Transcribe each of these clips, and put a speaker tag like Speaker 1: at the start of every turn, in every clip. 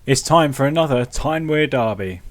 Speaker 1: It's time for another Tyne Wear Derby.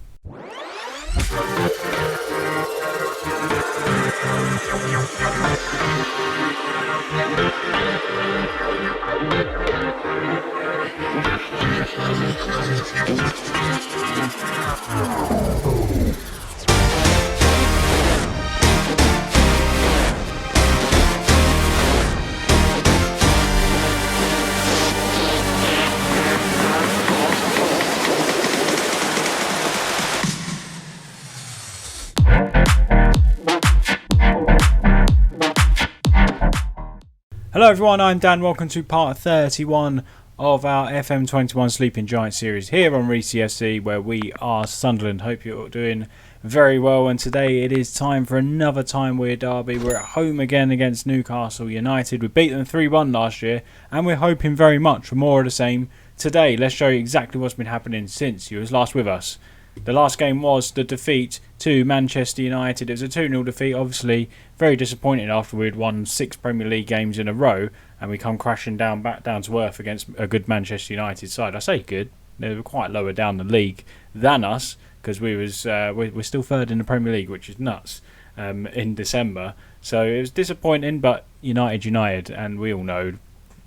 Speaker 1: Hello everyone, I'm Dan. Welcome to part 31 of our FM21 Sleeping Giants series here on Reesy FC, where we are Sunderland. Hope you're doing very well, and today it is time for another Tyne Wear Derby. We're at home again against Newcastle United. We beat them 3-1 last year, and we're hoping very much for more of the same today. Let's show you exactly what's been happening since you was last with us. The last game was the defeat to Manchester United. It was a 2-0 defeat, obviously very disappointing after we'd won 6 Premier League games in a row and we come crashing back down to earth against a good Manchester United side. I say good, they were quite lower down the league than us because we're still third in the Premier League, which is nuts, in December. So it was disappointing, but United, and we all know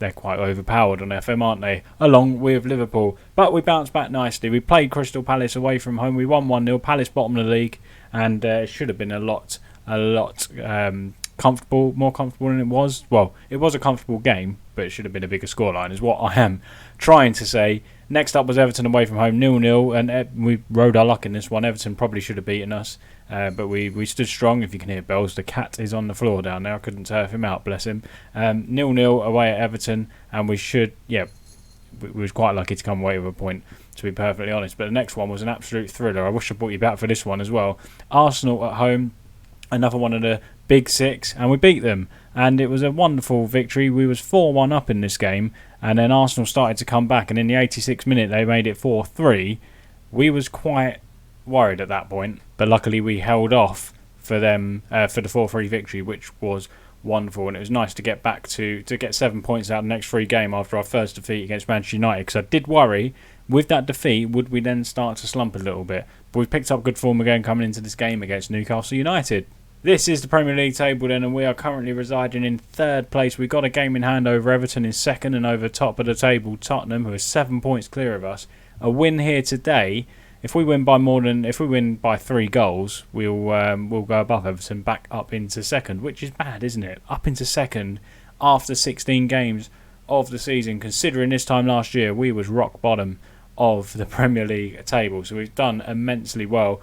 Speaker 1: they're quite overpowered on FM, aren't they? Along with Liverpool. But we bounced back nicely. We played Crystal Palace away from home. We won 1-0. Palace bottom of the league. And it should have been a lot comfortable, more comfortable than it was. Well, it was a comfortable game, but it should have been a bigger scoreline, is what I am trying to say. Next up was Everton away from home, 0-0. And we rode our luck in this one. Everton probably should have beaten us. But we stood strong. If you can hear bells, the cat is on the floor down there. I couldn't turf him out, bless him. 0-0 away at Everton, and we was quite lucky to come away with a point, to be perfectly honest. But the next one was an absolute thriller. I wish I brought you back for this one as well. Arsenal at home, another one of the big six, and we beat them. And it was a wonderful victory. We was 4-1 up in this game, and then Arsenal started to come back, and in the 86th minute they made it 4-3. We was quite worried at that point, but luckily we held off for them for the 4-3 victory, which was wonderful. And it was nice to get back to get 7 points out of the next 3 games after our first defeat against Manchester United, because I did worry with that defeat would we then start to slump a little bit, but we've picked up good form again coming into this game against Newcastle United. This is the Premier League table then, and we are currently residing in 3rd place. We've got a game in hand over Everton in 2nd, and over top of the table Tottenham, who are 7 points clear of us. A win here today, if we win by 3 goals, we'll go above Everton, back up into 2nd, which is bad, isn't it? Up into 2nd after 16 games of the season, considering this time last year we was rock bottom of the Premier League table. So we've done immensely well.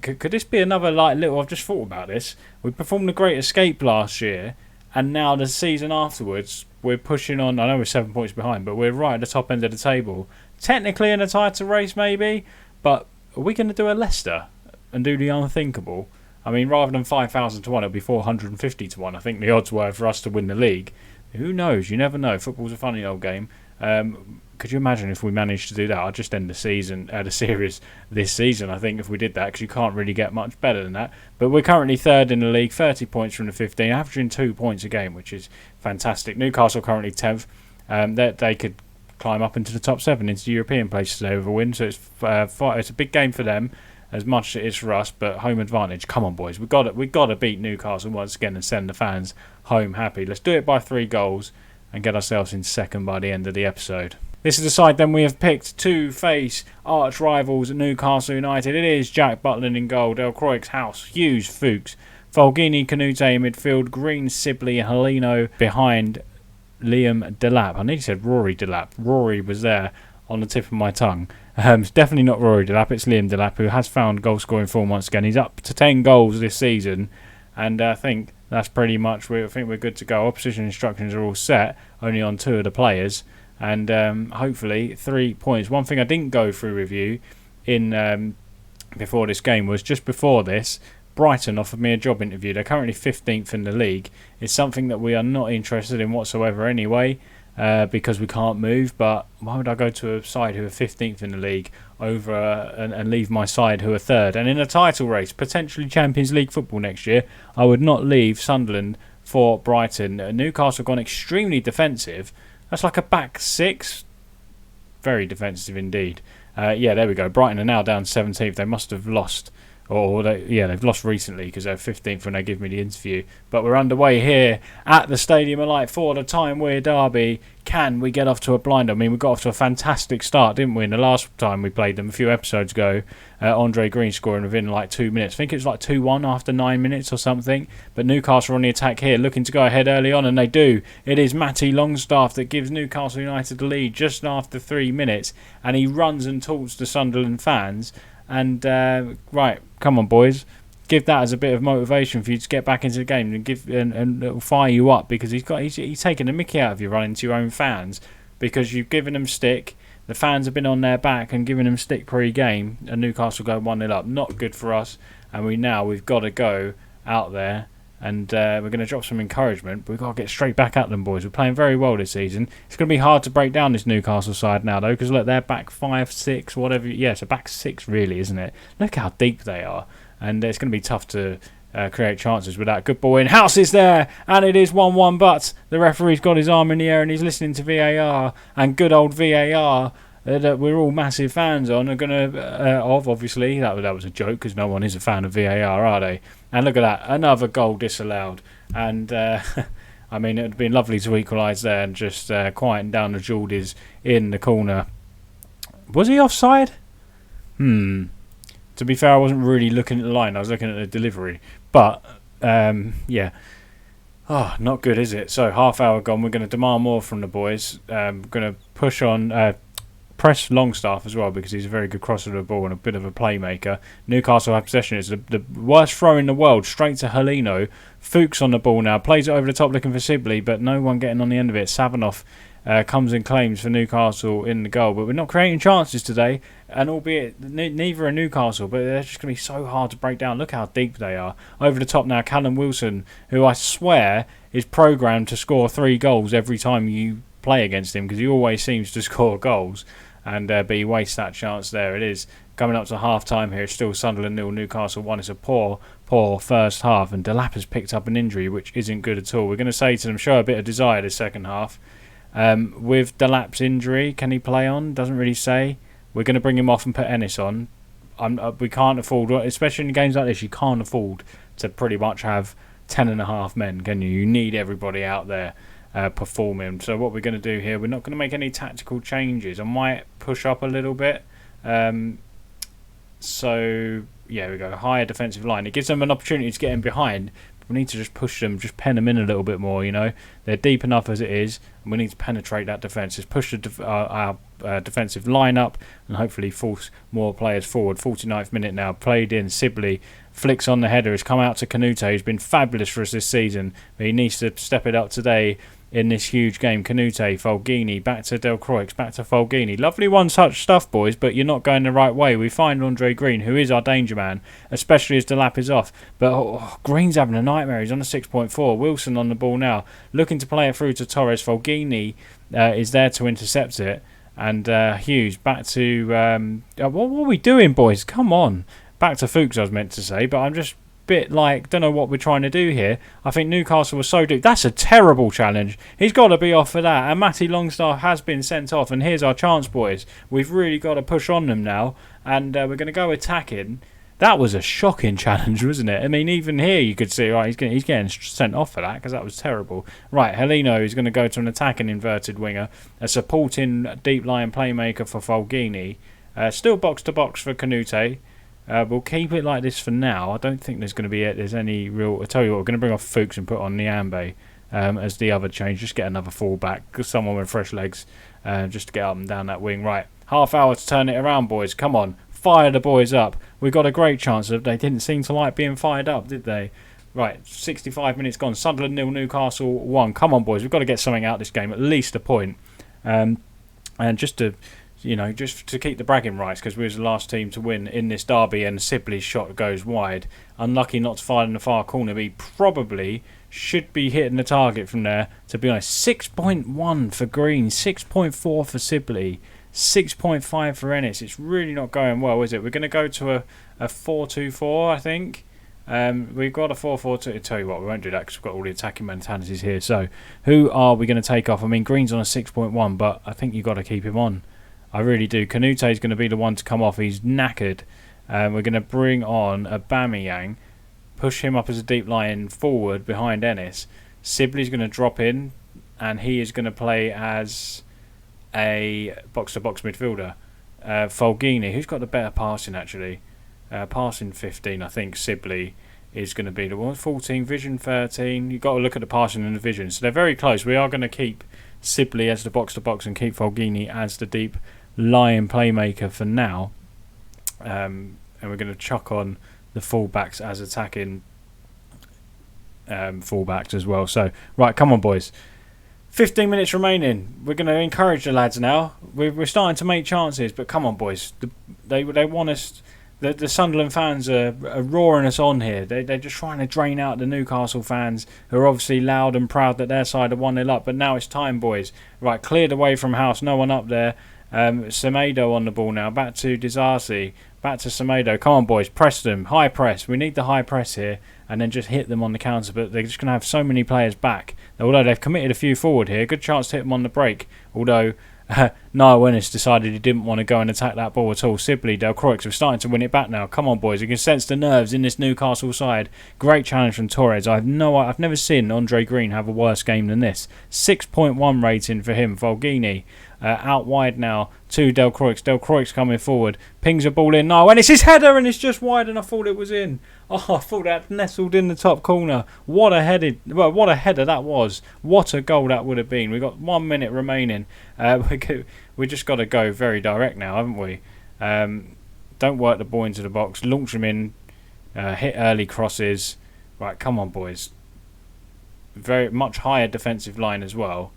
Speaker 1: Could this be another I've just thought about this. We performed a great escape last year, and now the season afterwards we're pushing on. I know we're 7 points behind, but we're right at the top end of the table. Technically in a title race maybe, but are we going to do a Leicester and do the unthinkable? I mean, rather than 5,000 to 1, it'll be 450 to 1. I think the odds were for us to win the league. Who knows? You never know. Football's a funny old game. Could you imagine if we managed to do that? I'd just end the series this season, I think, if we did that, because you can't really get much better than that. But we're currently 3rd in the league, 30 points from the 15, averaging 2 points a game, which is fantastic. Newcastle currently 10th. They could climb up into the top 7 into the European places today with a win, so it's a big game for them as much as it is for us, but home advantage. Come on, boys, we got to beat Newcastle once again and send the fans home happy. Let's do it by 3 goals and get ourselves in 2nd by the end of the episode. This is the side then we have picked to face arch rivals at Newcastle United. It is Jack Butland in goal, Del Croix's House, Hughes, Fuchs, Fulgini, Canute in midfield, Green, Sibley, Heleno behind Liam Delap. I nearly said Rory Delap. Rory was there on the tip of my tongue. It's definitely not Rory Delap, it's Liam Delap, who has found goal scoring form once again. He's up to 10 goals this season, and I think that's pretty much, I think we're good to go. Opposition instructions are all set, only on 2 of the players, and hopefully 3 points. One thing I didn't go through with you in before this game was, just before this, Brighton offered me a job interview. They're currently 15th in the league. It's something that we are not interested in whatsoever anyway, because we can't move. But why would I go to a side who are 15th in the league over and leave my side who are 3rd? And in a title race, potentially Champions League football next year, I would not leave Sunderland for Brighton. Newcastle have gone extremely defensive. That's like a back 6. Very defensive indeed. Yeah, there we go. Brighton are now down 17th. They must have lost. They've lost recently because they're 15th when they give me the interview. But we're underway here at the Stadium of Light for the Tyne Wear Derby. Can we get off to a blinder? I mean, we got off to a fantastic start, didn't we? In the last time we played them a few episodes ago, Andre Green scoring within like 2 minutes. I think it was like 2-1 after 9 minutes or something. But Newcastle on the attack here, looking to go ahead early on, and they do. It is Matty Longstaff that gives Newcastle United the lead just after 3 minutes, and he runs and talks to Sunderland fans. And right, come on, boys, give that as a bit of motivation for you to get back into the game and it'll fire you up, because he's taking the mickey out of you running to your own fans because you've given them stick. The fans have been on their back and giving them stick pre-game, and Newcastle go 1-0 up. Not good for us, and we've got to go out there. And we're going to drop some encouragement, but we've got to get straight back at them, boys. We're playing very well this season. It's going to be hard to break down this Newcastle side now, though, because look, they're back 5, 6, whatever. Yeah, so back 6, really, isn't it? Look how deep they are. And it's going to be tough to create chances with that. Good ball in. House is there, and it is 1-1, but the referee's got his arm in the air and he's listening to VAR. And good old VAR that we're all massive fans on are going to obviously that was a joke because no one is a fan of VAR, are they? And look at that, another goal disallowed. And I mean, it would have been lovely to equalise there and just quieten down the Geordies in the corner. Was he offside? To be fair, I wasn't really looking at the line, I was looking at the delivery. But yeah. Oh, not good, is it? So half hour gone, we're going to demand more from the boys. Going to push on, press Longstaff as well, because he's a very good crosser of the ball and a bit of a playmaker. Newcastle have possession. It's the worst throw in the world, straight to Heleno. Fuchs on the ball now, plays it over the top looking for Sibley, but no one getting on the end of it. Savanoff comes and claims for Newcastle in the goal, but we're not creating chances today, and albeit neither are Newcastle, but they're just going to be so hard to break down. Look how deep they are. Over the top now, Callum Wilson, who I swear is programmed to score 3 goals every time you play against him, because he always seems to score goals. And but he wastes that chance there. It is coming up to half time here. It's still Sunderland 0, Newcastle 1. It's a poor first half, and Delap has picked up an injury which isn't good at all. We're going to say to them, show a bit of desire this second half. With Delap's injury, can he play on? Doesn't really say. We're going to bring him off and put Ennis on. We can't afford, especially in games like this, you can't afford to pretty much have 10.5 men, can you? You need everybody out there performing. So what we're going to do here, we're not going to make any tactical changes. I might push up a little bit. So yeah, we go higher defensive line. It gives them an opportunity to get in behind. We need to just push them, just pen them in a little bit more. You know, they're deep enough as it is, and we need to penetrate that defence. Just push our defensive line up and hopefully force more players forward. 49th minute now, played in. Sibley flicks on the header. Has come out to Canute, who's been fabulous for us this season, but he needs to step it up today in this huge game. Canute, Fulgini, back to Del Croix, back to Fulgini. Lovely one-touch stuff, boys, but you're not going the right way. We find Andre Green, who is our danger man, especially as Delap is off. But Green's having a nightmare. He's on a 6.4. Wilson on the ball now, looking to play it through to Torres. Fulgini is there to intercept it. And Hughes back to... what are we doing, boys? Come on. Back to Fuchs, I was meant to say, but I'm just... bit like, don't know what we're trying to do here. I think Newcastle was so deep. That's a terrible challenge. He's got to be off for that. And Matty Longstaff has been sent off. And here's our chance, boys. We've really got to push on them now. And we're going to go attacking. That was a shocking challenge, wasn't it? I mean, even here you could see, right, he's getting sent off for that because that was terrible. Right, Heleno is going to go to an attacking inverted winger. A supporting deep line playmaker for Fulgini. Still box to box for Canute. We'll keep it like this for now. I don't think there's any real... I'll tell you what, we're going to bring off Fuchs and put on Niambe as the other change. Just get another fullback, someone with fresh legs, just to get up and down that wing. Right, half hour to turn it around, boys. Come on, fire the boys up. We've got a great chance. They didn't seem to like being fired up, did they? Right, 65 minutes gone. Sunderland 0, Newcastle 1. Come on, boys. We've got to get something out of this game, at least a point. And just to... just to keep the bragging rights, because we was the last team to win in this derby, and Sibley's shot goes wide. Unlucky not to fire in the far corner, but he probably should be hitting the target from there, to be honest. 6.1 for Green, 6.4 for Sibley, 6.5 for Ennis. It's really not going well, is it? We're going to go to a 4-2-4, I think. We've got a 4-4-2. Tell you what, we won't do that because we've got all the attacking mentalities here. So, who are we going to take off? I mean, Green's on a 6.1, but I think you've got to keep him on. I really do. Kanute's going to be the one to come off. He's knackered. We're going to bring on Aubameyang, push him up as a deep line forward behind Ennis. Sibley's going to drop in, and he is going to play as a box-to-box midfielder. Fulgini, who's got the better passing actually? Passing 15, I think Sibley is going to be the one. 14, vision 13. You've got to look at the passing and the vision. So they're very close. We are going to keep Sibley as the box-to-box and keep Fulgini as the deep line playmaker for now. And we're going to chuck on the fullbacks as attacking fullbacks as well. So, right, come on, boys. 15 minutes remaining. We're going to encourage the lads now. We're starting to make chances, but come on, boys. They want us. The Sunderland fans are roaring us on here. They're just trying to drain out the Newcastle fans, who are obviously loud and proud that their side are 1-0 up. But now it's time, boys. Right, cleared away from House. No one up there. Semedo on the ball now. Back to Disasi. Back to Semedo. Come on, boys. Press them. High press. We need the high press here. And then just hit them on the counter. But they're just going to have so many players back. Although they've committed a few forward here. Good chance to hit them on the break. Although Niall Ennis decided he didn't want to go and attack that ball at all. Sibley, Delcroix, we're starting to win it back now. Come on, boys. You can sense the nerves in this Newcastle side. Great challenge from Torres. I've never seen Andre Green have a worse game than this. 6.1 rating for him. Fulgini out wide now to Delcroix. Delcroix coming forward. Pings a ball in. No, and it's his header and it's just wide and I thought it was in. Oh, I thought that nestled in the top corner. What a header that was. What a goal that would have been. We've got 1 minute remaining. We just got to go very direct now, haven't we? Don't work the ball into the box. Launch them in. Hit early crosses. Right, come on, boys. Very much higher defensive line as well.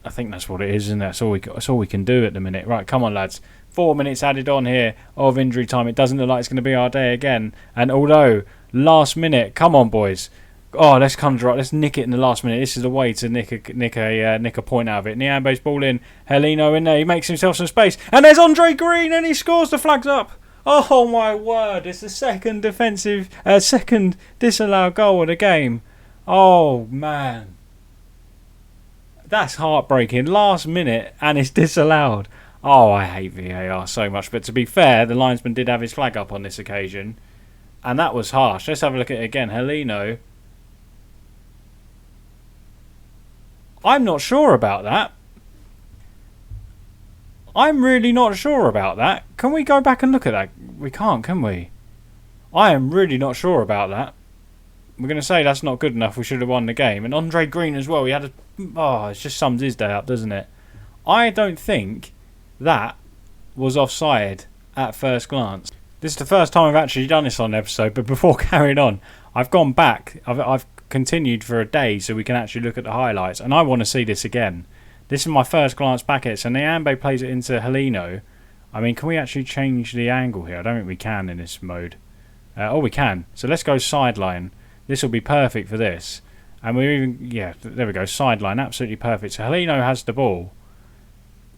Speaker 1: I think that's what it is, and that's all we can do at the minute. Right, come on, lads. 4 minutes added on here of injury time. It doesn't look like it's going to be our day again. And although last minute, come on, boys. Oh, let's conjure up. Let's nick it in the last minute. This is the way to nick a point out of it. Niambe's ball in. Heleno in there. He makes himself some space. And there's Andre Green, and he scores. The flag's up. Oh my word! It's the second disallowed goal of the game. Oh man, that's heartbreaking. Last minute, and it's disallowed. Oh, I hate VAR so much. But to be fair, the linesman did have his flag up on this occasion, and that was harsh. Let's have a look at it again. Heleno. I'm not sure about that. I'm really not sure about that. Can we go back and look at that? We can't, can we? I am really not sure about that. We're going to say that's not good enough. We should have won the game. And Andre Green as well. It just sums his day up, doesn't it? I don't think that was offside at first glance. This is the first time I've actually done this on an episode. But before carrying on, I've gone back. I've continued for a day so we can actually look at the highlights. And I want to see this again. This is my first glance back at it. So Niambe plays it into Heleno. I mean, can we actually change the angle here? I don't think we can in this mode. Oh, we can. So let's go sideline. This will be perfect for this. And we're even... Yeah, there we go. Sideline. Absolutely perfect. So Heleno has the ball.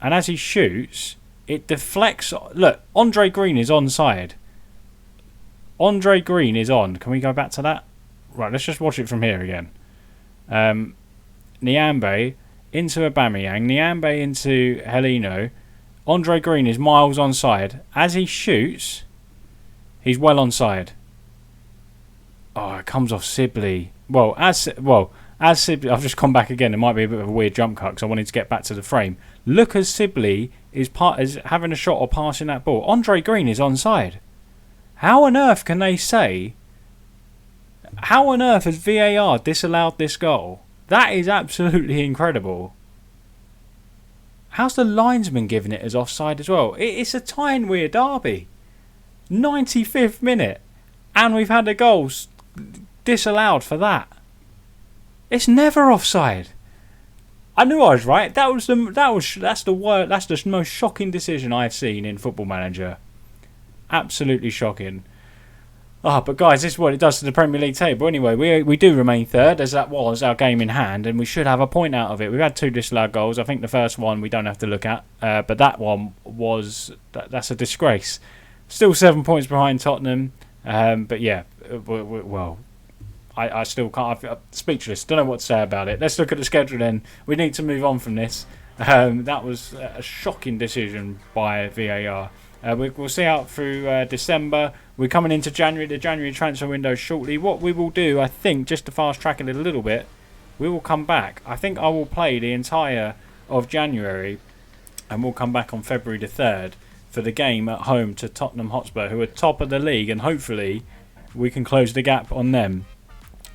Speaker 1: And as he shoots, it deflects... Look, Andre Green is onside. Andre Green is on. Can we go back to that? Right, let's just watch it from here again. Niambe into Aubameyang. Niambe into Heleno. Andre Green is miles onside. As he shoots, he's well onside. Oh, it comes off Sibley. As Sibley, I've just come back again. It might be a bit of a weird jump cut because I wanted to get back to the frame. Look as Sibley is having a shot or passing that ball. Andre Green is onside. How on earth can they say? How on earth has VAR disallowed this goal? That is absolutely incredible. How's the linesman giving it as offside as well? It's a Tyne Wear Derby. 95th minute. And we've had the goals disallowed for that. It's never offside. I knew I was right. That's the most shocking decision I've seen in Football Manager. Absolutely shocking. But guys, this is what it does to the Premier League table. Anyway, we do remain third, as that was our game in hand, and we should have a point out of it. We've had 2 disallowed goals. I think the first one we don't have to look at, but that one that's a disgrace. Still 7 points behind Tottenham, but yeah, well, I still can't. I'm speechless. Don't know what to say about it. Let's look at the schedule then. We need to move on from this. That was a shocking decision by VAR. We'll see out through December. We're coming into January, the January transfer window shortly. What we will do, I think, just to fast track it a little bit, we will come back. I think I will play the entire of January, and we'll come back on February the 3rd for the game at home to Tottenham Hotspur, who are top of the league, and hopefully we can close the gap on them.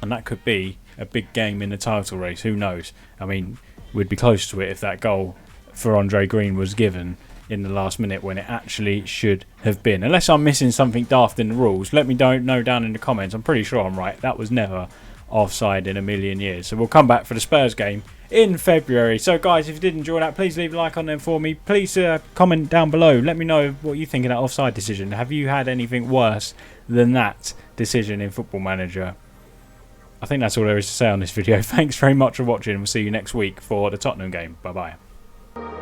Speaker 1: And that could be a big game in the title race. Who knows? I mean, we'd be close to it if that goal for Andre Green was given in the last minute when it actually should have been. Unless I'm missing something daft in the rules, let me know down in the comments. I'm pretty sure I'm right. That was never offside in a million years. So we'll come back for the Spurs game in February. So guys, if you did enjoy that, please leave a like on them for me. Please comment down below. Let me know what you think of that offside decision. Have you had anything worse than that decision in Football Manager? I think that's all there is to say on this video. Thanks very much for watching. We'll see you next week for the Tottenham game. Bye bye.